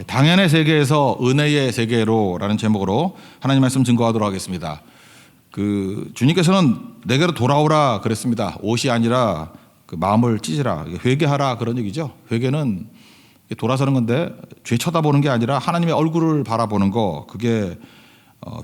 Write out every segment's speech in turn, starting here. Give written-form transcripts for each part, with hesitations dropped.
당연의 세계에서 은혜의 세계로라는 제목으로 하나님 말씀 증거하도록 하겠습니다. 주님께서는 내게로 돌아오라 그랬습니다. 옷이 아니라 마음을 찢으라, 회개하라 그런 얘기죠. 회개는 돌아서는 건데 죄 쳐다보는 게 아니라 하나님의 얼굴을 바라보는 거, 그게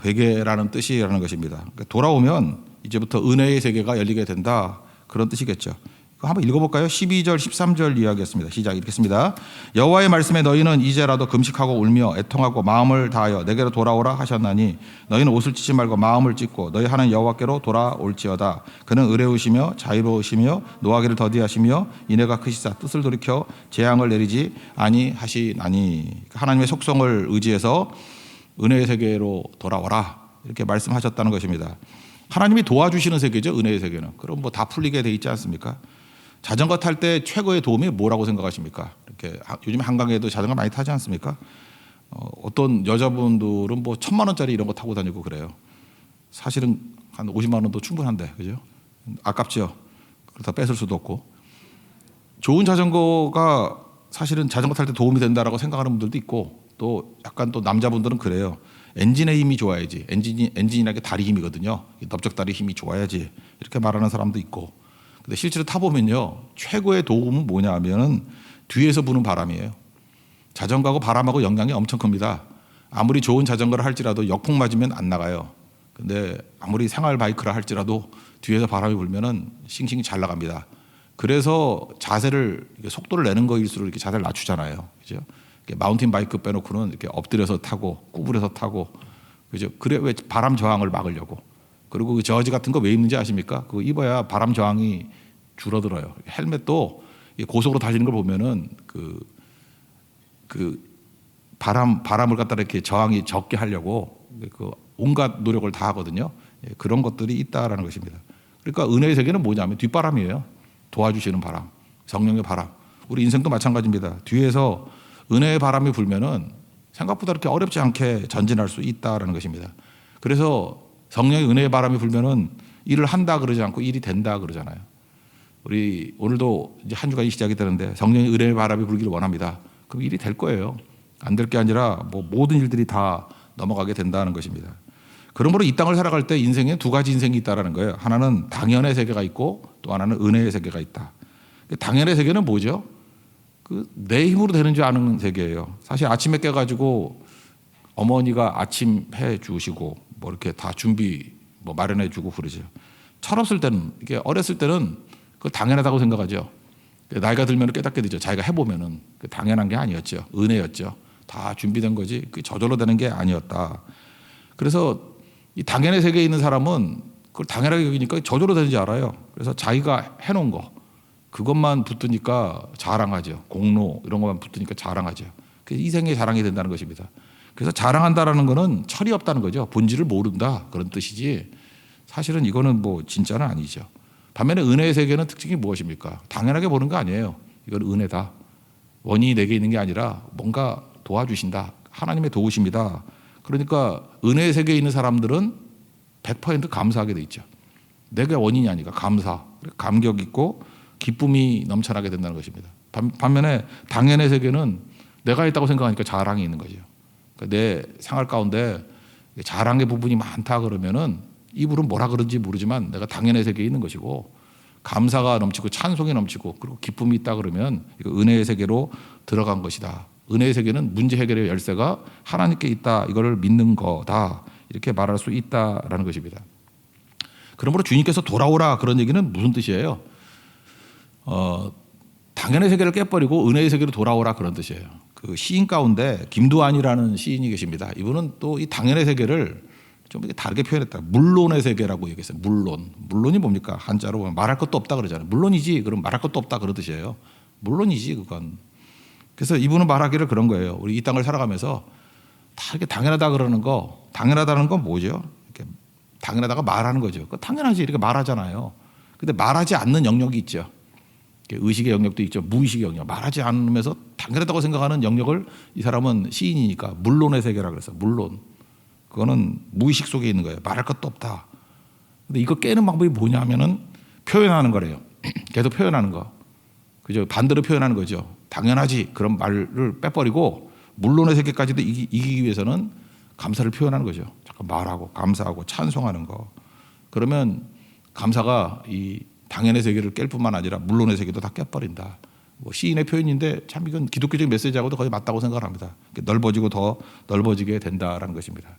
회개라는 뜻이라는 것입니다. 그러니까 돌아오면 이제부터 은혜의 세계가 열리게 된다, 그런 뜻이겠죠. 한번 읽어볼까요? 12절 13절 이야기했습니다. 시작. 읽겠습니다. 여호와의 말씀에 너희는 이제라도 금식하고 울며 애통하고 마음을 다하여 내게로 돌아오라 하셨나니 너희는 옷을 찢지 말고 마음을 찢고 너희 하나님 여호와께로 돌아올지어다. 그는 의로우시며 자유로우시며 노하기를 더디하시며 인애가 크시사 뜻을 돌이켜 재앙을 내리지 아니하시나니. 하나님의 속성을 의지해서 은혜의 세계로 돌아오라, 이렇게 말씀하셨다는 것입니다. 하나님이 도와주시는 세계죠, 은혜의 세계는. 그럼 뭐 다 풀리게 돼 있지 않습니까? 자전거 탈 때 최고의 도움이 뭐라고 생각하십니까? 이렇게 요즘 한강에도 자전거 많이 타지 않습니까? 어떤 여자분들은 뭐 1,000만 원짜리 이런 거 타고 다니고 그래요. 사실은 한 50만 원도 충분한데, 그죠? 아깝죠. 그렇다 뺏을 수도 없고. 좋은 자전거가 사실은 자전거 탈 때 도움이 된다라고 생각하는 분들도 있고, 또 약간 또 남자분들은 그래요. 엔진의 힘이 좋아야지. 엔진이라는 게 다리 힘이거든요. 넓적다리 힘이 좋아야지, 이렇게 말하는 사람도 있고. 근데 실제로 타보면요, 최고의 도움은 뭐냐 하면은 뒤에서 부는 바람이에요. 자전거하고 바람하고 영향이 엄청 큽니다. 아무리 좋은 자전거를 할지라도 역풍 맞으면 안 나가요. 근데 아무리 생활 바이크라 할지라도 뒤에서 바람이 불면은 싱싱 잘 나갑니다. 그래서 자세를, 속도를 내는 거일수록 이렇게 자세를 낮추잖아요. 그죠? 마운틴 바이크 빼놓고는 이렇게 엎드려서 타고 구부려서 타고, 그죠? 그래, 왜 바람 저항을 막으려고. 그리고 그 저지 같은 거 왜 입는지 아십니까? 그거 입어야 바람 저항이 줄어들어요. 헬멧도 고속으로 달리는 걸 보면은 바람을 갖다 이렇게 저항이 적게 하려고 온갖 노력을 다 하거든요. 그런 것들이 있다라는 것입니다. 그러니까 은혜의 세계는 뭐냐면 뒷바람이에요. 도와주시는 바람, 성령의 바람. 우리 인생도 마찬가지입니다. 뒤에서 은혜의 바람이 불면은 생각보다 그렇게 어렵지 않게 전진할 수 있다라는 것입니다. 그래서 성령의 은혜의 바람이 불면은 일을 한다 그러지 않고 일이 된다 그러잖아요. 우리 오늘도 이제 한 주가 시작이 되는데 성령의 은혜의 바람이 불기를 원합니다. 그럼 일이 될 거예요. 안 될 게 아니라 뭐 모든 일들이 다 넘어가게 된다는 것입니다. 그러므로 이 땅을 살아갈 때 인생에 두 가지 인생이 있다라는 거예요. 하나는 당연의 세계가 있고 또 하나는 은혜의 세계가 있다. 당연의 세계는 뭐죠? 내 힘으로 되는 줄 아는 세계예요. 사실 아침에 깨가지고 어머니가 아침 해 주시고 뭐 이렇게 다 준비 뭐 마련해 주고 그러죠. 철없을 때는, 이게 어렸을 때는 그 당연하다고 생각하죠. 나이가 들면 깨닫게 되죠. 자기가 해보면은 당연한 게 아니었죠. 은혜였죠. 다 준비된 거지 저절로 되는 게 아니었다. 그래서 이 당연의 세계에 있는 사람은 그걸 당연하게 여기니까 저절로 되는지 알아요. 그래서 자기가 해놓은 거 그것만 붙으니까 자랑하죠. 공로 이런 것만 붙으니까 자랑하죠. 그래서 이 생에 자랑이 된다는 것입니다. 그래서 자랑한다라는 거는 철이 없다는 거죠. 본질을 모른다, 그런 뜻이지 사실은 이거는 뭐 진짜는 아니죠. 반면에 은혜의 세계는 특징이 무엇입니까? 당연하게 보는 거 아니에요. 이건 은혜다. 원인이 내게 있는 게 아니라 뭔가 도와주신다. 하나님의 도우심이다. 그러니까 은혜의 세계에 있는 사람들은 100% 감사하게 돼 있죠. 내가 원인이 아니까 감사, 감격 있고 기쁨이 넘쳐나게 된다는 것입니다. 반면에 당연의 세계는 내가 있다고 생각하니까 자랑이 있는 거죠. 그러니까 내 생활 가운데 자랑의 부분이 많다 그러면은 입으로 뭐라 그런지 모르지만 내가 당연의 세계에 있는 것이고, 감사가 넘치고 찬송이 넘치고 그리고 기쁨이 있다 그러면 이거 은혜의 세계로 들어간 것이다. 은혜의 세계는 문제 해결의 열쇠가 하나님께 있다, 이거를 믿는 거다, 이렇게 말할 수 있다라는 것입니다. 그러므로 주님께서 돌아오라 그런 얘기는 무슨 뜻이에요? 당연의 세계를 깨버리고 은혜의 세계로 돌아오라 그런 뜻이에요. 그 시인 가운데 김두한이라는 시인이 계십니다. 이분은 또 이 당연의 세계를 좀 다르게 표현했다. 물론의 세계라고 얘기했어요. 물론이 뭡니까? 한자로 보면 말할 것도 없다 그러잖아요. 물론이지, 그럼 말할 것도 없다 그런 뜻이에요. 물론이지 그건. 그래서 이분은 말하기를 그런 거예요. 우리 이 땅을 살아가면서 다 이렇게 당연하다 그러는 거, 당연하다는 건 뭐죠? 이렇게 당연하다가 말하는 거죠. 당연하지 이렇게 말하잖아요. 근데 말하지 않는 영역이 있죠. 의식의 영역도 있죠. 무의식의 영역. 말하지 않으면서 당연하다고 생각하는 영역을 이 사람은 시인이니까 물론의 세계라 그래서 물론. 그거는 무의식 속에 있는 거예요. 말할 것도 없다. 근데 이거 깨는 방법이 뭐냐면은 표현하는 거래요. 계속 표현하는 거. 그죠? 반대로 표현하는 거죠. 당연하지. 그런 말을 빼버리고 물론의 세계까지도 이기기 위해서는 감사를 표현하는 거죠. 잠깐 말하고 감사하고 찬송하는 거. 그러면 감사가 이 당연의 세계를 깰 뿐만 아니라 물론의 세계도 다 깨버린다. 뭐 시인의 표현인데 참 이건 기독교적인 메시지하고도 거의 맞다고 생각을 합니다. 넓어지고 더 넓어지게 된다라는 것입니다.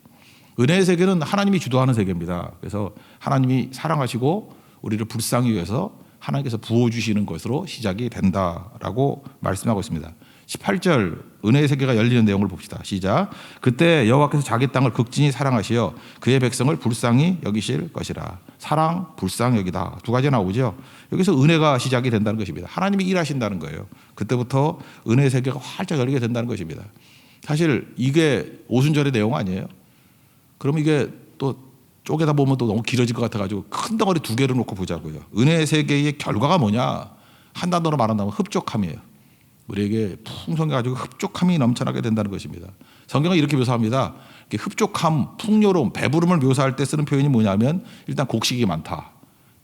은혜의 세계는 하나님이 주도하는 세계입니다. 그래서 하나님이 사랑하시고 우리를 불쌍히 위해서 하나님께서 부어주시는 것으로 시작이 된다라고 말씀하고 있습니다. 18절 은혜의 세계가 열리는 내용을 봅시다. 시작. 그때 여호와께서 자기 땅을 극진히 사랑하시어 그의 백성을 불쌍히 여기실 것이라. 사랑, 불쌍히 여기다. 두 가지 나오죠. 여기서 은혜가 시작이 된다는 것입니다. 하나님이 일하신다는 거예요. 그때부터 은혜의 세계가 활짝 열리게 된다는 것입니다. 사실 이게 오순절의 내용 아니에요. 그럼 이게 또 쪼개다 보면 또 너무 길어질 것 같아가지고 큰 덩어리 두 개를 놓고 보자고요. 은혜의 세계의 결과가 뭐냐? 한 단어로 말한다면 흡족함이에요. 우리에게 풍성해 가지고 흡족함이 넘쳐나게 된다는 것입니다. 성경은 이렇게 묘사합니다. 이렇게 흡족함, 풍요로움, 배부름을 묘사할 때 쓰는 표현이 뭐냐면 일단 곡식이 많다.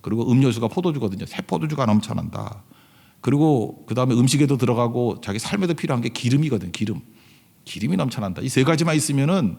그리고 음료수가 포도주거든요. 새 포도주가 넘쳐난다. 그리고 그 다음에 음식에도 들어가고 자기 삶에도 필요한 게 기름이거든요. 기름이 넘쳐난다. 이 세 가지만 있으면은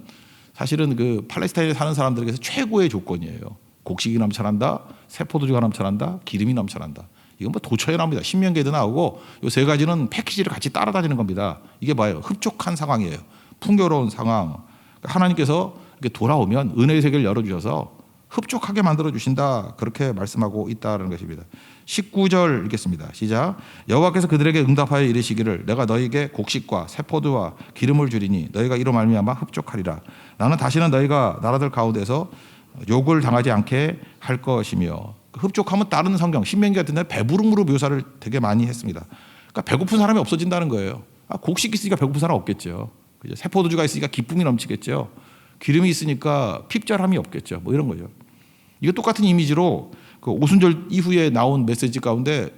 사실은 그 팔레스타인에 사는 사람들에게서 최고의 조건이에요. 곡식이 넘쳐난다, 새 포도주가 넘쳐난다, 기름이 넘쳐난다. 이건 뭐 도처에 나옵니다. 신명기에도 나오고 이 세 가지는 패키지를 같이 따라다니는 겁니다. 이게 뭐예요? 흡족한 상황이에요. 풍요로운 상황. 하나님께서 이렇게 돌아오면 은혜의 세계를 열어주셔서 흡족하게 만들어주신다. 그렇게 말씀하고 있다는 것입니다. 19절 읽겠습니다. 시작. 여호와께서 그들에게 응답하여 이르시기를 내가 너희에게 곡식과 새 포도와 기름을 주리니 너희가 이로 말미암아 흡족하리라. 나는 다시는 너희가 나라들 가운데서 욕을 당하지 않게 할 것이며. 흡족함은 다른 성경 신명기 같은 데 배부름으로 묘사를 되게 많이 했습니다. 그러니까 배고픈 사람이 없어진다는 거예요. 곡식 있으니까 배고픈 사람 없겠죠. 그죠? 새 포도주가 있으니까 기쁨이 넘치겠죠. 기름이 있으니까 핍절함이 없겠죠. 뭐 이런 거죠. 이거 똑같은 이미지로 그 오순절 이후에 나온 메시지 가운데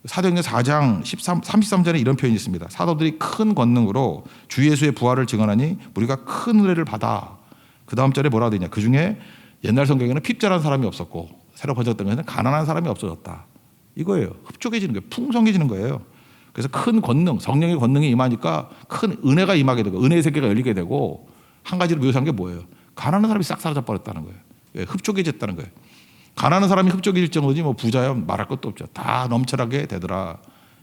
사도행전 4장 33절에 이런 표현이 있습니다. 사도들이 큰 권능으로 주 예수의 부활을 증언하니 우리가 큰 은혜를 받아. 그 다음 절에 뭐라고 되냐. 그중에 옛날 성경에는 핍절한 사람이 없었고 새로 번졌던 것은 가난한 사람이 없어졌다. 이거예요. 흡족해지는 거예요. 풍성해지는 거예요. 그래서 큰 권능, 성령의 권능이 임하니까 큰 은혜가 임하게 되고 은혜의 세계가 열리게 되고 한 가지로 묘사한 게 뭐예요? 가난한 사람이 싹 사라져 버렸다는 거예요. 흡족해졌다는 거예요. 가난한 사람이 흡족해질 정도지 뭐 부자야 말할 것도 없죠. 다 넘쳐나게 되더라.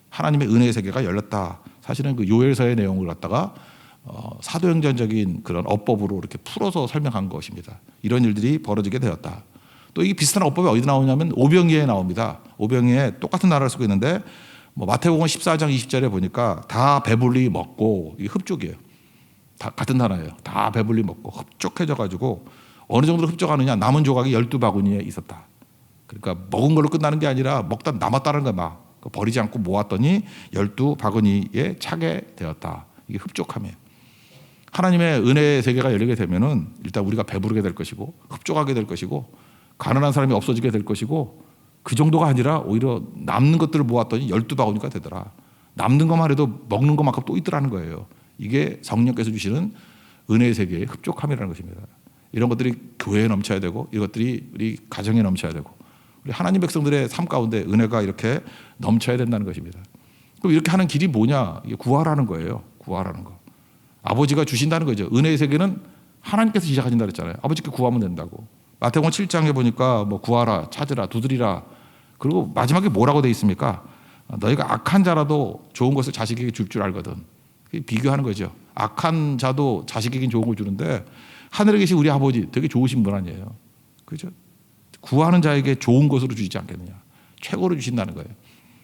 하나님의 은혜의 세계가 열렸다. 사실은 그 요엘서의 내용을 갖다가 사도행전적인 그런 어법으로 이렇게 풀어서 설명한 것입니다. 이런 일들이 벌어지게 되었다. 또 이 비슷한 어법이 어디 나오냐면 오병이어에 나옵니다. 오병이어에 똑같은 나라를 쓰고 있는데 뭐 마태복음 14장 20절에 보니까 다 배불리 먹고 이게 흡족이에요. 다 같은 나라예요. 다 배불리 먹고 흡족해져 가지고 어느 정도로 흡족하느냐 남은 조각이 12바구니에 있었다. 그러니까 먹은 걸로 끝나는 게 아니라 먹다 남았다는 거야. 막 버리지 않고 모았더니 12바구니에 차게 되었다. 이게 흡족함이에요. 하나님의 은혜의 세계가 열리게 되면은 일단 우리가 배부르게 될 것이고 흡족하게 될 것이고 가난한 사람이 없어지게 될 것이고 그 정도가 아니라 오히려 남는 것들을 모았더니 12바구니가 되더라. 남는 것만 해도 먹는 것만큼 또 있더라는 거예요. 이게 성령께서 주시는 은혜의 세계의 흡족함이라는 것입니다. 이런 것들이 교회에 넘쳐야 되고 이것들이 우리 가정에 넘쳐야 되고 우리 하나님 백성들의 삶 가운데 은혜가 이렇게 넘쳐야 된다는 것입니다. 그럼 이렇게 하는 길이 뭐냐? 이게 구하라는 거예요. 구하라는 거. 아버지가 주신다는 거죠. 은혜의 세계는 하나님께서 시작하신다 그랬잖아요. 아버지께 구하면 된다고. 마태복음 7장에 보니까 뭐 구하라, 찾으라, 두드리라. 그리고 마지막에 뭐라고 돼 있습니까? 너희가 악한 자라도 좋은 것을 자식에게 줄 줄 알거든. 비교하는 거죠. 악한 자도 자식에게 좋은 걸 주는데 하늘에 계신 우리 아버지 되게 좋으신 분 아니에요. 그렇죠? 구하는 자에게 좋은 것으로 주시지 않겠느냐. 최고로 주신다는 거예요.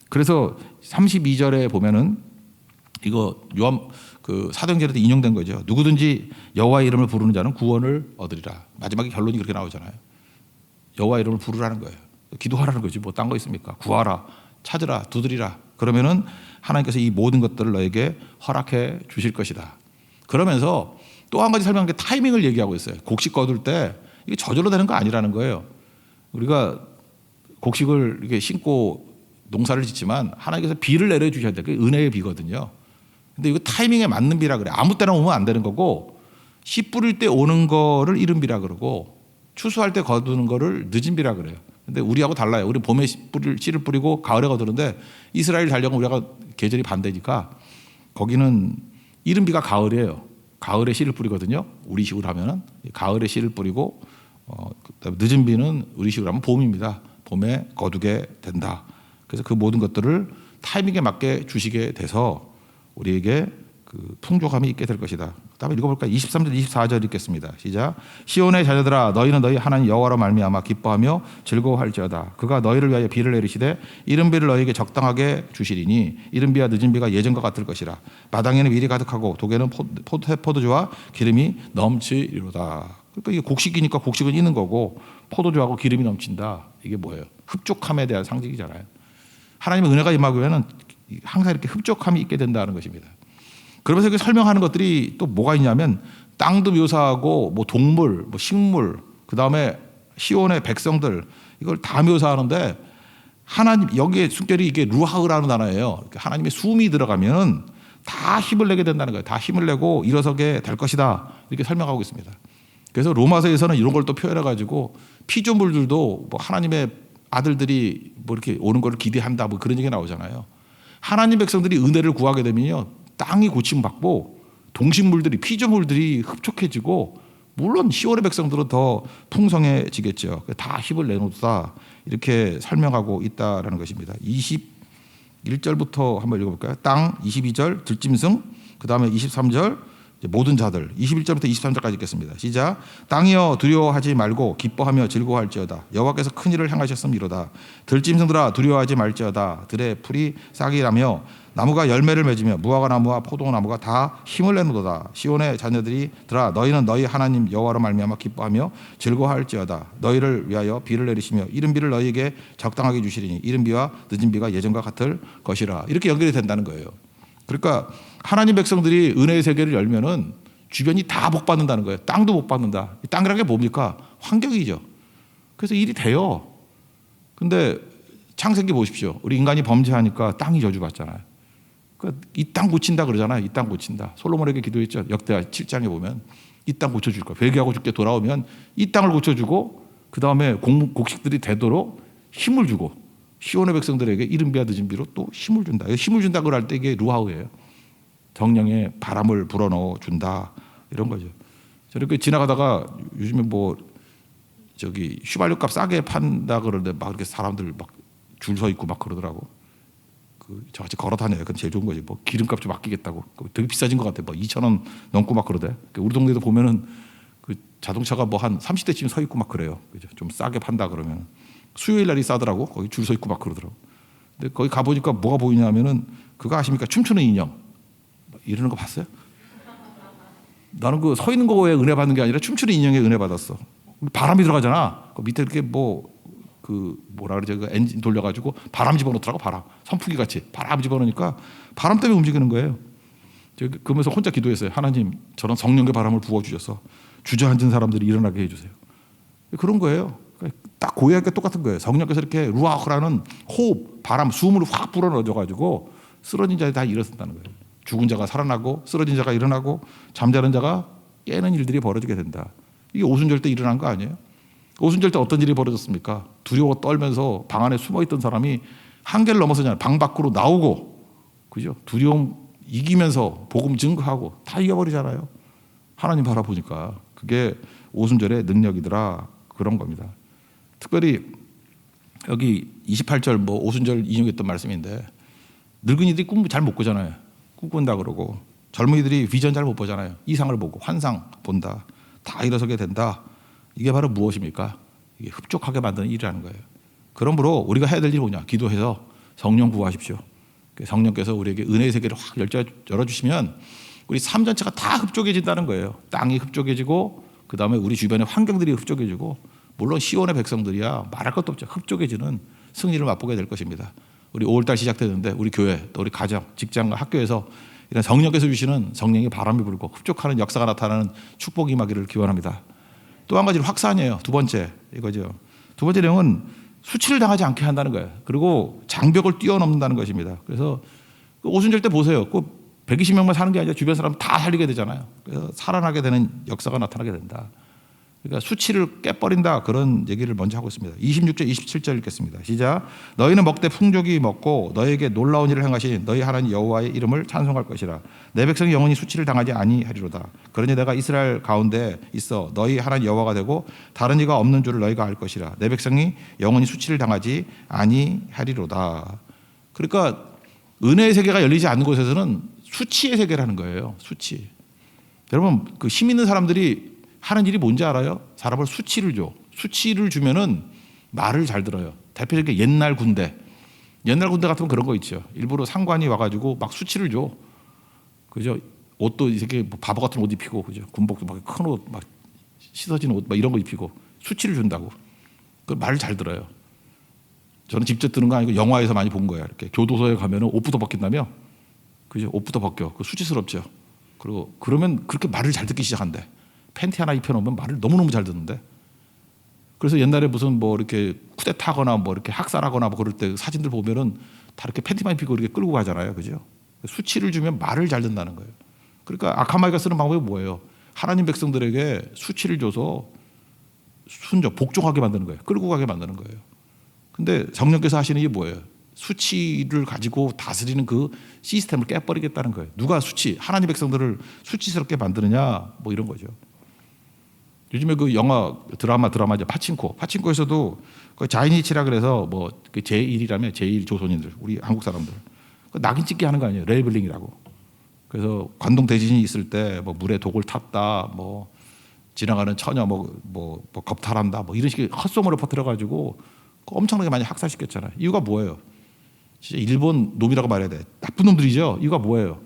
그래서 32절에 보면은 이거 요한 그 사도행전에도 인용된 거죠. 누구든지 여호와의 이름을 부르는 자는 구원을 얻으리라. 마지막에 결론이 그렇게 나오잖아요. 여호와의 이름을 부르라는 거예요. 기도하라는 거지. 뭐 딴 거 있습니까? 구하라, 찾으라, 두드리라. 그러면은 하나님께서 이 모든 것들을 너에게 허락해 주실 것이다. 그러면서 또 한 가지 설명한 게 타이밍을 얘기하고 있어요. 곡식 거둘 때 이게 저절로 되는 거 아니라는 거예요. 우리가 곡식을 이렇게 심고 농사를 짓지만 하나님께서 비를 내려 주셔야 돼요. 그게 은혜의 비거든요. 근데 이거 타이밍에 맞는 비라 그래. 아무 때나 오면 안 되는 거고 씨 뿌릴 때 오는 거를 이른 비라 그러고 추수할 때 거두는 거를 늦은 비라 그래요. 근데 우리하고 달라요. 우리 봄에 씨를 뿌리고 가을에 거두는데 이스라엘 달력은 우리가 계절이 반대니까 거기는 이른 비가 가을이에요. 가을에 씨를 뿌리거든요. 우리식으로 하면은 가을에 씨를 뿌리고 그다음에 늦은 비는 우리식으로 하면 봄입니다. 봄에 거두게 된다. 그래서 그 모든 것들을 타이밍에 맞게 주시게 돼서 우리에게 그 풍족함이 있게 될 것이다. 그다음에 읽어볼까요? 23절, 24절 읽겠습니다. 시작. 시온의 자녀들아, 너희는 너희 하나님 여호와로 말미암아 기뻐하며 즐거워할지어다. 그가 너희를 위하여 비를 내리시되 이른 비를 너희에게 적당하게 주시리니 이른 비와 늦은 비가 예전과 같을 것이라. 마당에는 밀이 가득하고 독에는 포도주와 기름이 넘치리로다. 그러니까 이게 곡식이니까 곡식은 있는 거고 포도주하고 기름이 넘친다. 이게 뭐예요? 흡족함에 대한 상징이잖아요. 하나님의 은혜가 임하면은 항상 이렇게 흡족함이 있게 된다는 것입니다. 그러면서 이렇게 설명하는 것들이 또 뭐가 있냐면 땅도 묘사하고 뭐 동물, 뭐 식물, 그 다음에 시온의 백성들 이걸 다 묘사하는데 하나님 여기에 숙절이 이게 루하흐라는 단어예요. 하나님의 숨이 들어가면 다 힘을 내게 된다는 거예요. 다 힘을 내고 일어서게 될 것이다 이렇게 설명하고 있습니다. 그래서 로마서에서는 이런 걸 또 표현해가지고 피조물들도 뭐 하나님의 아들들이 뭐 이렇게 오는 걸 기대한다 뭐 그런 얘기 나오잖아요. 하나님 백성들이 은혜를 구하게 되면요. 땅이 고침받고 동식물들이 피조물들이 흡족해지고 물론 시온의 백성들은 더 풍성해지겠죠. 다 힘을 내놓다 이렇게 설명하고 있다라는 것입니다. 21절부터 한번 읽어볼까요? 땅 22절 들짐승 그 다음에 23절 모든 자들 21절부터 23절까지 읽겠습니다. 시작. 땅이여 두려워하지 말고 기뻐하며 즐거워할지어다. 여호와께서 큰 일을 행하셨음이로다. 들짐승들아 두려워하지 말지어다. 들의 풀이 싹이 나며 나무가 열매를 맺으며 무화과 나무와 포도나무가 다 힘을 내노도다. 시온의 자녀들이 들아 너희는 너희 하나님 여호와로 말미암아 기뻐하며 즐거워할지어다. 너희를 위하여 비를 내리시며 이른 비를 너희에게 적당하게 주시리니 이른 비와 늦은 비가 예전과 같을 것이라. 이렇게 연결이 된다는 거예요. 그러니까 하나님 백성들이 은혜의 세계를 열면은 주변이 다 복 받는다는 거예요. 땅도 복 받는다. 땅이라는 게 뭡니까? 환경이죠. 그래서 일이 돼요. 근데 창세기 보십시오. 우리 인간이 범죄하니까 땅이 저주받잖아요. 그러니까 이 땅 고친다 그러잖아요. 이 땅 고친다. 솔로몬에게 기도했죠. 역대하 7장에 보면 이 땅 고쳐줄 거야. 회개하고 죽게 돌아오면 이 땅을 고쳐주고 그 다음에 곡식들이 되도록 힘을 주고 시온의 백성들에게 이른 비와 늦은 비로 또 힘을 준다. 힘을 준다고 할 때 이게 루하우예요. 정령의 바람을 불어넣어 준다 이런 거죠. 저렇게 지나가다가 요즘에 뭐 저기 휘발유값 싸게 판다 그러는데 막 이렇게 사람들 막 줄 서 있고 막 그러더라고. 그 저같이 걸어 다녀요. 그건 제일 좋은 거지. 뭐 기름값 좀 아끼겠다고. 되게 비싸진 것 같아. 뭐 2,000원 넘고 막 그러대. 우리 동네도 보면은 그 자동차가 뭐 한 30대쯤 서 있고 막 그래요. 그죠? 좀 싸게 판다 그러면 수요일 날이 싸더라고. 거기 줄 서 있고 막 그러더라고. 근데 거기 가 보니까 뭐가 보이냐면은 그거 아십니까? 춤추는 인형. 이러는 거 봤어요? 나는 그 서 있는 거에 은혜 받는 게 아니라 춤추는 인형에 은혜 받았어. 바람이 들어가잖아. 그 밑에 이렇게 뭐 그 뭐라 그러죠? 그 엔진 돌려가지고 바람 집어넣더라고. 바람 선풍기 같이 바람 집어넣으니까 바람 때문에 움직이는 거예요. 그러면서 혼자 기도했어요. 하나님 저런 성령의 바람을 부어주셔서 주저앉은 사람들이 일어나게 해주세요. 그런 거예요. 딱 고해하기가 똑같은 거예요. 성령께서 이렇게 루아흐라는 호흡, 바람, 숨을 확 불어넣어줘가지고 쓰러진 자들이 다 일어선다는 거예요. 죽은 자가 살아나고 쓰러진 자가 일어나고 잠자는 자가 깨는 일들이 벌어지게 된다. 이게 오순절 때 일어난 거 아니에요? 오순절 때 어떤 일이 벌어졌습니까? 두려워 떨면서 방 안에 숨어있던 사람이 한계를 넘어서잖아요. 방 밖으로 나오고, 그죠? 두려움 이기면서 복음 증거하고 다 이겨버리잖아요. 하나님 바라보니까 그게 오순절의 능력이더라 그런 겁니다. 특별히 여기 28절 뭐 오순절 인용했던 말씀인데 늙은이들이 꿈 잘 못 꾸잖아요. 꿈 꾼다 그러고 젊은이들이 비전 잘 못 보잖아요. 이상을 보고 환상 본다. 다 일어서게 된다. 이게 바로 무엇입니까? 이게 흡족하게 만드는 일이라는 거예요. 그러므로 우리가 해야 될 일이 뭐냐? 기도해서 성령 구하십시오. 성령께서 우리에게 은혜의 세계를 확 열어주시면 우리 삶 전체가 다 흡족해진다는 거예요. 땅이 흡족해지고 그 다음에 우리 주변의 환경들이 흡족해지고 물론 시온의 백성들이야 말할 것도 없죠. 흡족해지는 승리를 맛보게 될 것입니다. 우리 5월달 시작되는데 우리 교회 또 우리 가정, 직장과 학교에서 이런 성령께서 주시는 성령의 바람이 불고 흡족하는 역사가 나타나는 축복이 임하기를 기원합니다. 또 한 가지는 확산이에요. 두 번째 이거죠. 두 번째 내용은 수치를 당하지 않게 한다는 거예요. 그리고 장벽을 뛰어넘는다는 것입니다. 그래서 오순절 때 보세요. 꼭 120명만 사는 게 아니라 주변 사람 다 살리게 되잖아요. 그래서 살아나게 되는 역사가 나타나게 된다. 그러니까 수치를 깨버린다 그런 얘기를 먼저 하고 있습니다. 26절 27절 읽겠습니다. 시작. 너희는 먹되 풍족이 먹고 너희에게 놀라운 일을 행하신 너희 하나님 여호와의 이름을 찬송할 것이라. 내 백성이 영원히 수치를 당하지 아니하리로다. 그러니 내가 이스라엘 가운데 있어 너희 하나님 여호와가 되고 다른 이가 없는 줄을 너희가 알 것이라. 내 백성이 영원히 수치를 당하지 아니하리로다. 그러니까 은혜의 세계가 열리지 않는 곳에서는 수치의 세계라는 거예요. 수치. 여러분 그 힘 있는 사람들이 하는 일이 뭔지 알아요? 사람을 수치를 줘. 수치를 주면은 말을 잘 들어요. 대표적인 옛날 군대 같으면 그런 거 있죠. 일부러 상관이 와가지고 막 수치를 줘. 그죠? 옷도 이렇게 바보 같은 옷 입히고, 그죠? 군복도 막 큰 옷, 막 씻어진 옷, 막 이런 거 입히고 수치를 준다고. 그 말을 잘 들어요. 저는 직접 들은 거 아니고 영화에서 많이 본 거예요. 이렇게 교도소에 가면은 옷부터 벗긴다며, 그죠? 옷부터 벗겨. 그 수치스럽죠. 그리고 그러면 그렇게 말을 잘 듣기 시작한대. 팬티 하나 입혀놓으면 말을 너무너무 잘 듣는데. 그래서 옛날에 무슨 뭐 이렇게 쿠데타거나 뭐 이렇게 학살하거나 뭐 그럴 때 사진들 보면은 다 이렇게 팬티만 입히고 이렇게 끌고 가잖아요. 그죠? 수치를 주면 말을 잘 듣는다는 거예요. 그러니까 아카마이가 쓰는 방법이 뭐예요? 하나님 백성들에게 수치를 줘서 복종하게 만드는 거예요. 끌고 가게 만드는 거예요. 근데 성령께서 하시는 게 뭐예요? 수치를 가지고 다스리는 그 시스템을 깨버리겠다는 거예요. 누가 하나님 백성들을 수치스럽게 만드느냐, 뭐 이런 거죠. 요즘에 그 영화 드라마죠. 파친코에서도 그 자이니치라 그래서 뭐 제1이라며 제1 조선인들, 우리 한국 사람들 그 낙인 찍기 하는 거 아니에요. 레이블링이라고. 그래서 관동 대지진이 있을 때 뭐 물에 독을 탔다, 뭐 지나가는 처녀 뭐 겁탈한다, 뭐 이런 식의 헛소문을 퍼뜨려가지고 엄청나게 많이 학살시켰잖아요. 이유가 뭐예요? 진짜 일본 놈이라고 말해야 돼. 나쁜 놈들이죠. 이유가 뭐예요?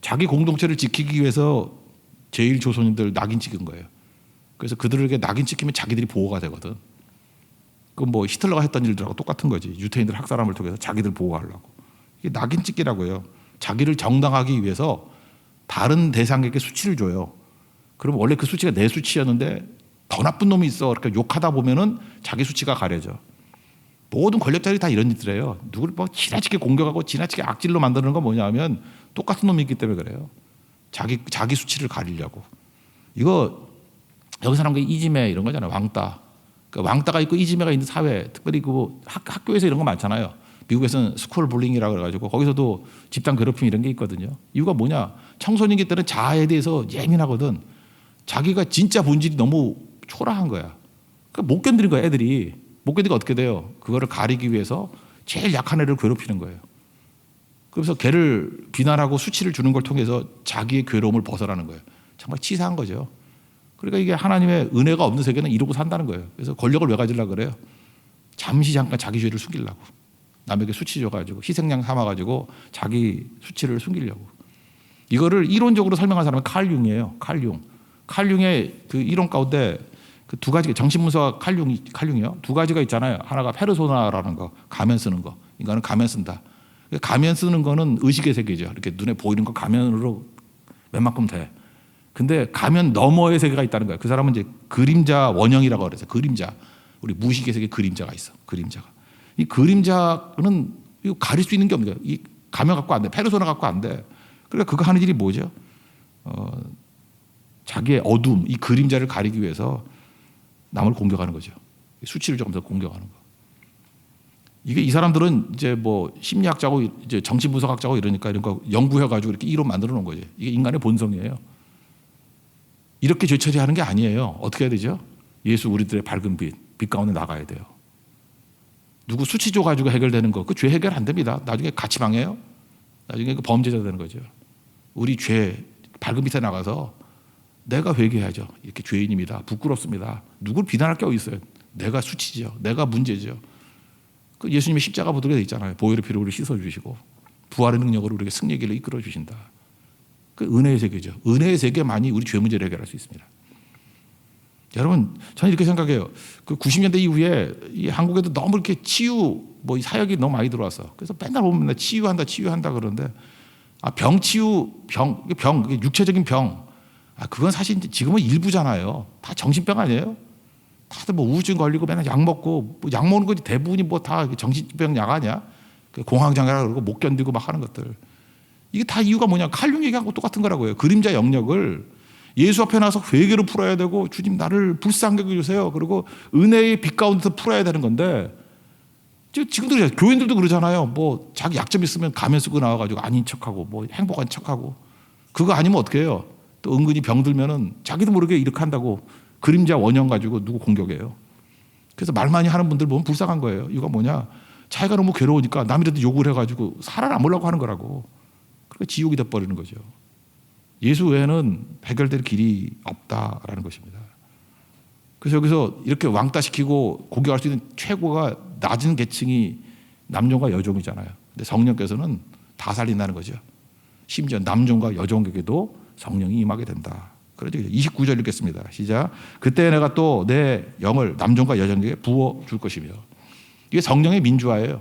자기 공동체를 지키기 위해서 제1 조선인들 낙인 찍은 거예요. 그래서 그들에게 낙인 찍히면 자기들이 보호가 되거든. 그 뭐 히틀러가 했던 일들하고 똑같은 거지. 유태인들 학살함을 통해서 자기들 보호하려고. 이게 낙인 찍기라고요. 자기를 정당하기 위해서 다른 대상에게 수치를 줘요. 그럼 원래 그 수치가 내 수치였는데 더 나쁜 놈이 있어. 그러니까 욕하다 보면은 자기 수치가 가려져. 모든 권력자들이 다 이런 짓들이에요. 누구를 뭐 지나치게 공격하고 지나치게 악질로 만드는 건 뭐냐면 똑같은 놈이 있기 때문에 그래요. 자기 수치를 가리려고. 이거 여기 사람과 이지매 이런 거잖아요. 왕따. 그러니까 왕따가 있고 이지매가 있는 사회, 특별히 그 학교에서 이런 거 많잖아요. 미국에서는 스쿨 불링이라고 그래가지고 거기서도 집단 괴롭힘 이런 게 있거든요. 이유가 뭐냐? 청소년기 때는 자아에 대해서 예민하거든. 자기가 진짜 본질이 너무 초라한 거야. 그러니까 못 견디는 거야, 애들이. 못 견디가 어떻게 돼요? 그거를 가리기 위해서 제일 약한 애를 괴롭히는 거예요. 그래서 걔를 비난하고 수치를 주는 걸 통해서 자기의 괴로움을 벗어나는 거예요. 정말 치사한 거죠. 그러니까 이게 하나님의 은혜가 없는 세계는 이러고 산다는 거예요. 그래서 권력을 왜 가지려고 그래요? 잠깐 자기 죄를 숨기려고. 남에게 수치 줘가지고 희생양 삼아가지고 자기 수치를 숨기려고. 이거를 이론적으로 설명한 사람은 칼 융이에요. 칼 융의 그 이론 가운데 그 두 가지, 정신문서와 칼융이요. 두 가지가 있잖아요. 하나가 페르소나라는 거, 가면 쓰는 거. 인간은 가면 쓴다. 가면 쓰는 거는 의식의 세계죠. 이렇게 눈에 보이는 거 가면으로 웬만큼 돼. 근데 가면 너머의 세계가 있다는 거예요. 그 사람은 이제 그림자 원형이라고 그래서 그림자. 우리 무의식의 세계에 그림자가 있어. 그림자가. 이 그림자는 이거 가릴 수 있는 게 없는 거예요. 이 가면 갖고 안 돼. 페르소나 갖고 안 돼. 그러니까 그거 하는 일이 뭐죠? 자기의 어둠, 이 그림자를 가리기 위해서 남을 공격하는 거죠. 수치를 조금 더 공격하는 거. 이게 이 사람들은 이제 뭐 심리학자고 이제 정신분석학자고 이러니까 이런 거 연구해가지고 이렇게 이론 만들어 놓은 거죠. 이게 인간의 본성이에요. 이렇게 죄 처리하는 게 아니에요. 어떻게 해야 되죠? 예수 우리들의 밝은 빛 가운데 나가야 돼요. 누구 수치 줘가지고 해결되는 거, 그 죄 해결 안 됩니다. 나중에 같이 망해요. 나중에 그 범죄자 되는 거죠. 우리 죄 밝은 빛에 나가서 내가 회개해야죠. 이렇게 죄인입니다. 부끄럽습니다. 누굴 비난할 게 어디 있어요? 내가 수치죠. 내가 문제죠. 그 예수님의 십자가 보도록 되어 있잖아요. 보혈의 피로 우리를 씻어주시고 부활의 능력으로 우리에게 승리의 길을 이끌어 주신다. 그 은혜의 세계죠. 은혜의 세계만이 우리 죄 문제를 해결할 수 있습니다. 여러분, 저는 이렇게 생각해요. 그 90년대 이후에 이 한국에도 너무 이렇게 뭐 사역이 너무 많이 들어왔어. 그래서 맨날 보면 맨날 치유한다 그러는데, 병 치유, 육체적인 병. 그건 사실 지금은 일부잖아요. 다 정신병 아니에요? 다들 뭐 우울증 걸리고 맨날 약 먹고, 뭐 약 먹는 거지 대부분이 뭐 다 정신병 약 아니야? 공황장애라 그러고 못 견디고 막 하는 것들. 이게 다 이유가 뭐냐? 칼륨 얘기하고 똑같은 거라고요. 그림자 영역을 예수 앞에 나서 회개를 풀어야 되고 주님 나를 불쌍하게 해주세요. 그리고 은혜의 빛 가운데서 풀어야 되는 건데 지금도 그래요. 교인들도 그러잖아요. 뭐 자기 약점 있으면 가면 쓰고 나와가지고 아닌 척하고 뭐 행복한 척하고 그거 아니면 어떻게 해요? 또 은근히 병들면은 자기도 모르게 이렇게 한다고 그림자 원형 가지고 누구 공격해요. 그래서 말 많이 하는 분들 보면 불쌍한 거예요. 이거 뭐냐? 자기가 너무 괴로우니까 남이라도 욕을 해가지고 살아남으려고 하는 거라고. 그러니까 지옥이 돼버리는 거죠. 예수 외에는 해결될 길이 없다라는 것입니다. 그래서 여기서 이렇게 왕따시키고 공격할 수 있는 최고가 낮은 계층이 남종과 여종이잖아요. 근데 성령께서는 다 살린다는 거죠. 심지어 남종과 여종에게도 성령이 임하게 된다. 그러죠. 29절 읽겠습니다. 시작. 그때 내가 또 내 영을 남종과 여종에게 부어줄 것이며. 이게 성령의 민주화예요.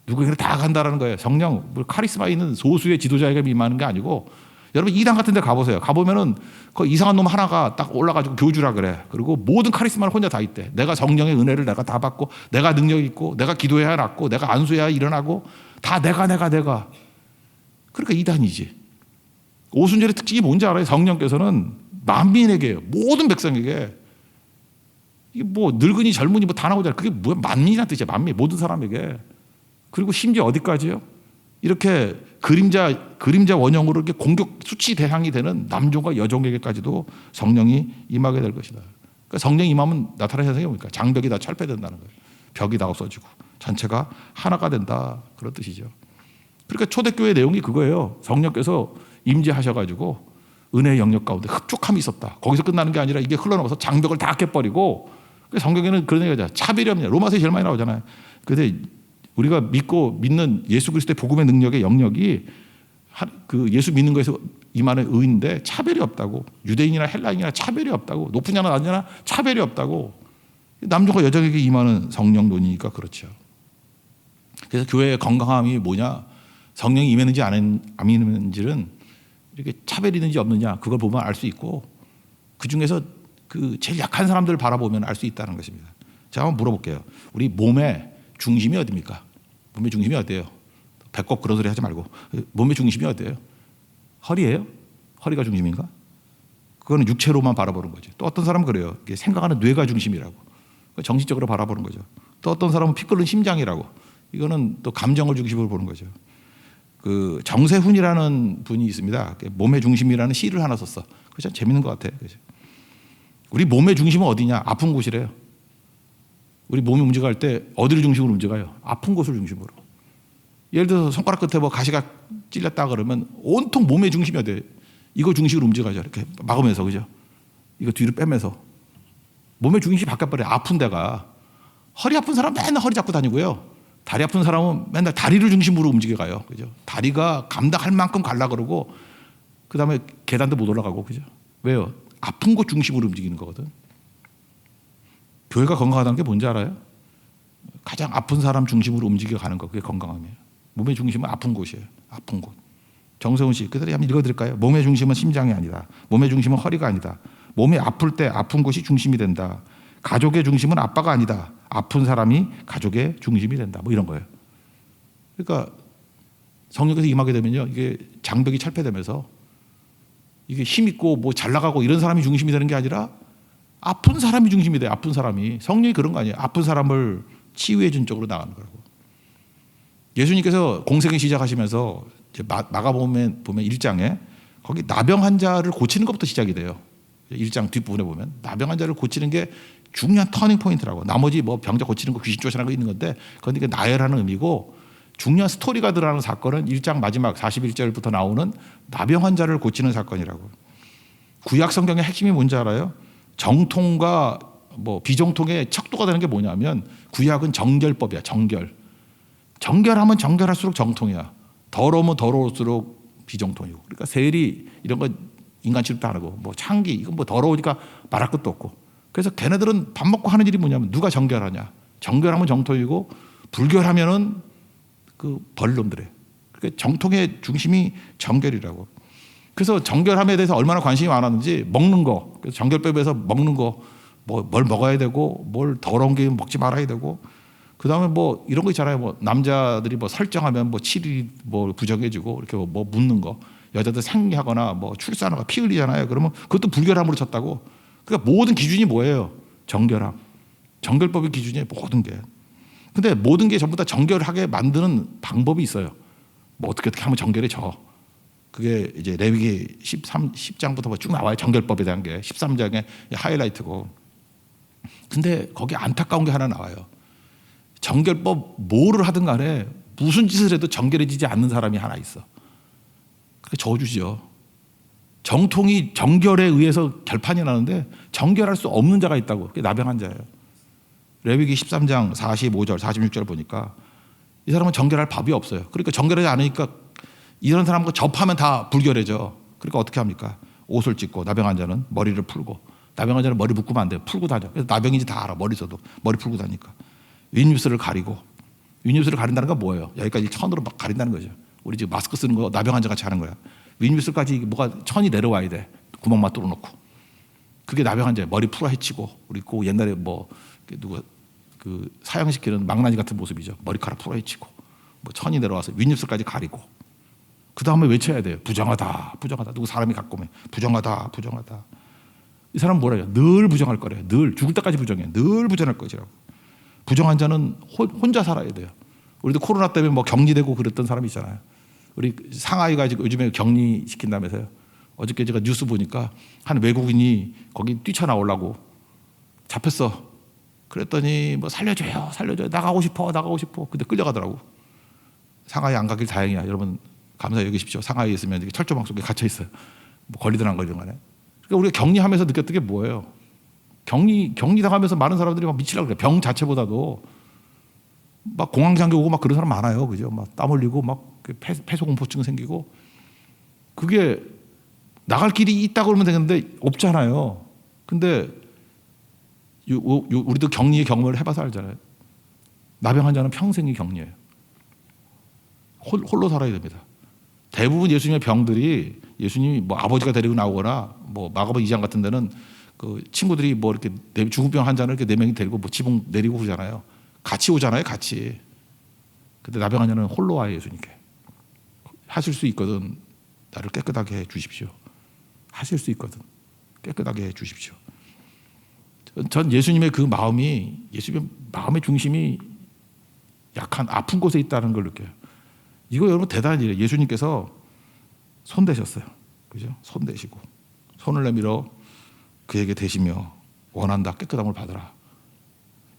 누구에게 다 간다라는 거예요. 성령, 카리스마 있는 소수의 지도자에게 임하는 게 아니고 여러분 이단 같은 데 가보세요. 가보면은 그 이상한 놈 하나가 딱 올라가지고 교주라 그래. 그리고 모든 카리스마를 혼자 다 있대. 내가 성령의 은혜를 내가 다 받고 내가 능력 있고 내가 기도해야 낫고 내가 안수해야 일어나고 다 내가. 그러니까 이단이지. 오순절의 특징이 뭔지 알아요? 성령께서는 만민에게 모든 백성에게 이게 뭐 늙은이 젊은이 뭐 다 나오잖아요. 그게 뭐야? 만민이란 뜻이야. 만민 모든 사람에게. 그리고 심지어 어디까지요? 이렇게 그림자 원형으로 이렇게 공격 수치 대상이 되는 남종과 여종에게까지도 성령이 임하게 될 것이다. 그러니까 성령이 임하면 나타나는 현상이 뭡니까? 장벽이 다 철폐된다는 거예요. 벽이 다 없어지고 전체가 하나가 된다. 그런 뜻이죠. 그러니까 초대교회 내용이 그거예요. 성령께서 임재하셔가지고 은혜의 영역 가운데 흡족함이 있었다. 거기서 끝나는 게 아니라 이게 흘러나가서 장벽을 다 깨버리고 성경에는 그런 얘기가 차별이 없냐. 로마서에 제일 많이 나오잖아요. 그런데 우리가 믿는 예수 그리스도의 복음의 능력의 영역이 그 예수 믿는 거에서 임하는 의인데 차별이 없다고. 유대인이나 헬라인이나 차별이 없다고. 높으냐나 낮으냐 차별이 없다고. 남종과 여종에게 임하는 성령 논이니까 그렇죠. 그래서 교회의 건강함이 뭐냐? 성령이 임했는지 안 임했는지는 이렇게 차별이 있는지 없느냐 그걸 보면 알 수 있고 그 중에서 그 제일 약한 사람들을 바라보면 알 수 있다는 것입니다. 제가 한번 물어볼게요. 우리 몸의 중심이 어디입니까? 몸의 중심이 어디예요? 배꼽 그런 소리 하지 말고 몸의 중심이 어디예요? 허리예요? 허리가 중심인가? 그거는 육체로만 바라보는 거죠. 또 어떤 사람은 그래요. 생각하는 뇌가 중심이라고. 정신적으로 바라보는 거죠. 또 어떤 사람은 피 끓는 심장이라고. 이거는 또 감정을 중심으로 보는 거죠. 그 정세훈이라는 분이 있습니다. 몸의 중심이라는 시를 하나 썼어. 그거 참 재밌는 것 같아요. 그죠? 우리 몸의 중심은 어디냐? 아픈 곳이래요. 우리 몸이 움직일 때 어디를 중심으로 움직여요? 아픈 곳을 중심으로. 예를 들어서 손가락 끝에 뭐 가시가 찔렸다 그러면 온통 몸의 중심이 어디예요? 이거 중심으로 움직여야죠. 이렇게 막으면서, 그죠? 이거 뒤로 빼면서. 몸의 중심이 바뀌어버려요. 아픈 데가. 허리 아픈 사람은 맨날 허리 잡고 다니고요. 다리 아픈 사람은 맨날 다리를 중심으로 움직여가요. 그죠? 다리가 감당할 만큼 갈라 그러고, 그 다음에 계단도 못 올라가고, 그죠? 왜요? 아픈 곳 중심으로 움직이는 거거든. 교회가 건강하다는 게 뭔지 알아요? 가장 아픈 사람 중심으로 움직여가는 거. 그게 건강함이에요. 몸의 중심은 아픈 곳이에요. 아픈 곳. 정세훈 씨, 그대로 한번 읽어드릴까요? 몸의 중심은 심장이 아니다. 몸의 중심은 허리가 아니다. 몸이 아플 때 아픈 곳이 중심이 된다. 가족의 중심은 아빠가 아니다. 아픈 사람이 가족의 중심이 된다. 뭐 이런 거예요. 그러니까 성령께서 임하게 되면요, 이게 장벽이 철폐되면서 이게 힘 있고 뭐 잘 나가고 이런 사람이 중심이 되는 게 아니라 아픈 사람이 중심이 돼요. 아픈 사람이. 성령이 그런 거 아니에요. 아픈 사람을 치유해 준 쪽으로 나가는 거라고. 예수님께서 공생을 시작하시면서 마가복음 보면 1장에 거기 나병 환자를 고치는 것부터 시작이 돼요. 1장 뒷부분에 보면 나병 환자를 고치는 게 중요한 터닝 포인트라고. 나머지 뭐 병자 고치는 거 귀신 쫓아내는 거 있는 건데 그건 이게 나열하는 의미고, 중요한 스토리가 들어가는 사건은 1장 마지막 41절부터 나오는 나병 환자를 고치는 사건이라고. 구약 성경의 핵심이 뭔지 알아요? 정통과 뭐 비정통의 척도가 되는 게 뭐냐면 구약은 정결법이야. 정결하면 정결할수록 정통이야. 더러우면 더러울수록 비정통이고. 그러니까 세리 이런 거 인간 취급도 안 하고, 뭐 창기 이건 뭐 더러우니까 말할 것도 없고. 그래서 걔네들은 밥 먹고 하는 일이 뭐냐면 누가 정결하냐. 정결하면 정통이고 불결하면은 그 벌놈들이에요. 그러니까 정통의 중심이 정결이라고. 그래서 정결함에 대해서 얼마나 관심이 많았는지 먹는 거. 그래서 정결법에서 먹는 거, 뭐 뭘 먹어야 되고 뭘 더러운 게 먹지 말아야 되고, 그 다음에 뭐 이런 거 있잖아요. 뭐 남자들이 뭐 설정하면 뭐 7일 뭐 부정해지고 이렇게 뭐 묻는 거. 여자들 생리하거나 뭐 출산하거나 피 흘리잖아요. 그러면 그것도 불결함으로 쳤다고. 그러니까 모든 기준이 뭐예요? 정결함. 정결법의 기준이에요. 모든 게. 근데 모든 게 전부 다 정결하게 만드는 방법이 있어요. 뭐 어떻게 하면 정결해져. 그게 이제 레위기 10장부터 쭉 나와요. 정결법에 대한 게 13장의 하이라이트고. 근데 거기 안타까운 게 하나 나와요. 정결법 뭐를 하든 간에 무슨 짓을 해도 정결해지지 않는 사람이 하나 있어. 그게 저주죠. 정통이 정결에 의해서 결판이 나는데 정결할 수 없는 자가 있다고. 그게 나병한 자예요. 레위기 13장 45절 46절 보니까 이 사람은 정결할 법이 없어요. 그러니까 정결하지 않으니까 이런 사람과 접하면 다 불결해져. 그러니까 어떻게 합니까? 옷을 찢고 나병한 자는 머리를 풀고, 나병한 자는 머리 묶으면 안 돼요. 풀고 다녀. 그래서 나병인지 다 알아. 머리서도 머리 풀고 다니까. 윗입술을 가리고. 윗입술을 가린다는 건 뭐예요? 여기까지 천으로 막 가린다는 거죠. 우리 지금 마스크 쓰는 거 나병 환자 같이 하는 거야. 윗입술까지 뭐가 천이 내려와야 돼. 구멍만 뚫어놓고. 그게 나병 환자예요. 머리 풀어 헤치고. 우리 그 옛날에 뭐 누가 그 사형시키는 망나니 같은 모습이죠. 머리카락 풀어 헤치고. 뭐 천이 내려와서 윗입술까지 가리고. 그 다음에 외쳐야 돼요. 부정하다, 부정하다. 누구 사람이 갖고 오면 부정하다, 부정하다. 이 사람은 뭐라 해요? 늘 부정할 거래요. 늘 죽을 때까지 부정해. 늘 부정할 것이라고. 부정한 자는 혼자 살아야 돼요. 우리도 코로나 때문에 뭐 격리되고 그랬던 사람이 있잖아요. 우리 상하이가 지금 요즘에 격리시킨다면서요. 어저께 제가 뉴스 보니까 한 외국인이 거기 뛰쳐나오려고 잡혔어. 그랬더니 뭐 살려줘요, 살려줘요. 나가고 싶어, 나가고 싶어. 근데 끌려가더라고. 상하이 안 가길 다행이야. 여러분 감사히 여기십시오. 상하이에 있으면 철조망 속에 갇혀 있어요. 뭐 걸리든 안 걸리든 간에. 그러니까 우리가 격리하면서 느꼈던 게 뭐예요? 격리 당하면서 많은 사람들이 막 미치려고 그래요. 병 자체보다도 막 공황장애 오고 막 그런 사람 많아요. 그죠? 막 땀 흘리고 막 폐소공포증 생기고. 그게 나갈 길이 있다고 그러면 되는데 없잖아요. 근데 우리도 격리의 경험을 해봐서 알잖아요. 나병 환자는 평생이 격리예요. 홀로 살아야 됩니다. 대부분 예수님의 병들이 예수님이 뭐 아버지가 데리고 나오거나 뭐 마가복 2장 같은 데는 그 친구들이 뭐 이렇게 중풍병 환자를 이렇게 4명이 데리고 뭐 지붕 내리고 그러잖아요. 같이 오잖아요, 같이. 근데 나병 환자는 홀로 와요, 예수님께. 하실 수 있거든. 나를 깨끗하게 해 주십시오. 하실 수 있거든. 깨끗하게 해 주십시오. 전 예수님의 그 마음이, 예수님의 마음의 중심이 약한 아픈 곳에 있다는 걸 느껴요. 이거 여러분 대단한 일이에요. 예수님께서 손 대셨어요. 그죠? 손 대시고 손을 내밀어 그에게 대시며 원한다 깨끗함을 받으라.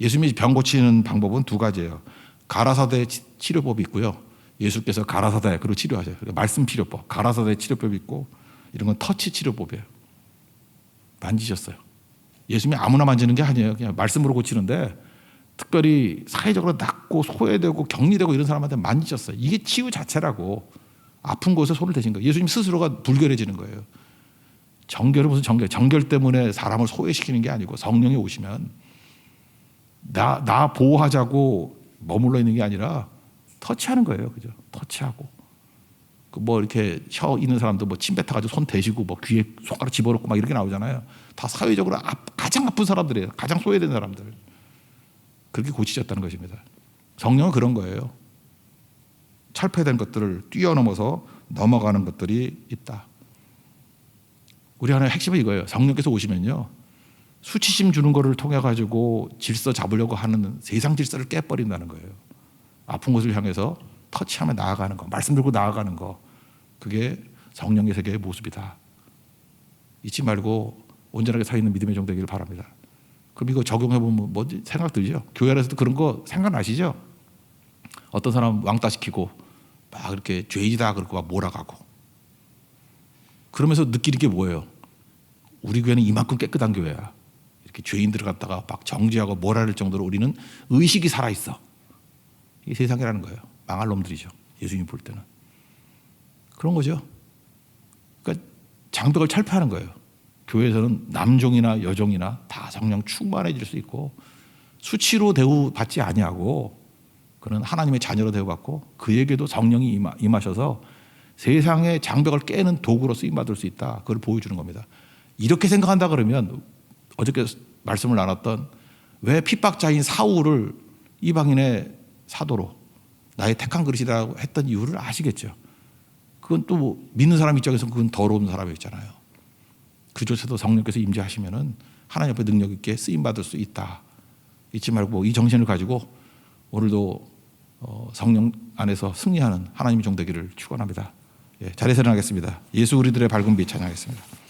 예수님이 병 고치는 방법은 두 가지예요. 가라사대 치료법이 있고요. 예수께서 가라사대 그로 치료하셔요. 그러니까 말씀 치료법, 가라사대 치료법이 있고 이런 건 터치 치료법이에요. 만지셨어요. 예수님이 아무나 만지는 게 아니에요. 그냥 말씀으로 고치는데 특별히 사회적으로 낮고 소외되고 격리되고 이런 사람한테 만지셨어요. 이게 치유 자체라고. 아픈 곳에 손을 대신 거예요. 예수님 스스로가 불결해지는 거예요. 정결은 무슨 정결? 정결 때문에 사람을 소외시키는 게 아니고 성령이 오시면 나 보호하자고 머물러 있는 게 아니라 터치하는 거예요. 그죠? 터치하고. 뭐 이렇게 혀 있는 사람도 뭐 침 뱉어가지고 손 대시고 뭐 귀에 손가락 집어넣고 막 이렇게 나오잖아요. 다 사회적으로 가장 아픈 사람들이에요. 가장 소외된 사람들. 그렇게 고치셨다는 것입니다. 성령은 그런 거예요. 철폐된 것들을 뛰어넘어서 넘어가는 것들이 있다. 우리 하나의 핵심은 이거예요. 성령께서 오시면요. 수치심 주는 거를 통해 가지고 질서 잡으려고 하는 세상 질서를 깨버린다는 거예요. 아픈 곳을 향해서 터치하며 나아가는 거, 말씀 들고 나아가는 거. 그게 성령의 세계의 모습이다. 잊지 말고 온전하게 서 있는 믿음의 종 되기를 바랍니다. 그럼 이거 적용해보면 뭔지 생각 들죠? 교회 안에서도 그런 거 생각나시죠? 어떤 사람 왕따 시키고 막 이렇게 죄인이다 그러고 막 몰아가고 그러면서 느끼는 게 뭐예요? 우리 교회는 이만큼 깨끗한 교회야. 이렇게 죄인들을 갖다가 막 정죄하고 몰아낼 정도로 우리는 의식이 살아있어. 이게 세상이라는 거예요. 망할 놈들이죠. 예수님 볼 때는. 그런 거죠. 그러니까 장벽을 철폐하는 거예요. 교회에서는 남종이나 여종이나 다 성령 충만해질 수 있고 수치로 대우받지 아니하고 그는 하나님의 자녀로 대우받고 그에게도 성령이 임하셔서 세상의 장벽을 깨는 도구로 쓰임받을 수 있다. 그걸 보여주는 겁니다. 이렇게 생각한다 그러면 어저께 말씀을 나눴던 왜 핍박자인 사울을 이방인의 사도로 나의 택한 그릇이라고 했던 이유를 아시겠죠. 그건 또 믿는 사람 입장에서는 그건 더러운 사람이었잖아요. 그조차도 성령께서 임재하시면은 하나님 앞에 능력 있게 쓰임 받을 수 있다. 잊지 말고 이 정신을 가지고 오늘도 성령 안에서 승리하는 하나님의 종 되기를 축원합니다. 예, 자리에서 일어나겠습니다. 예수 우리들의 밝은 빛 찬양하겠습니다.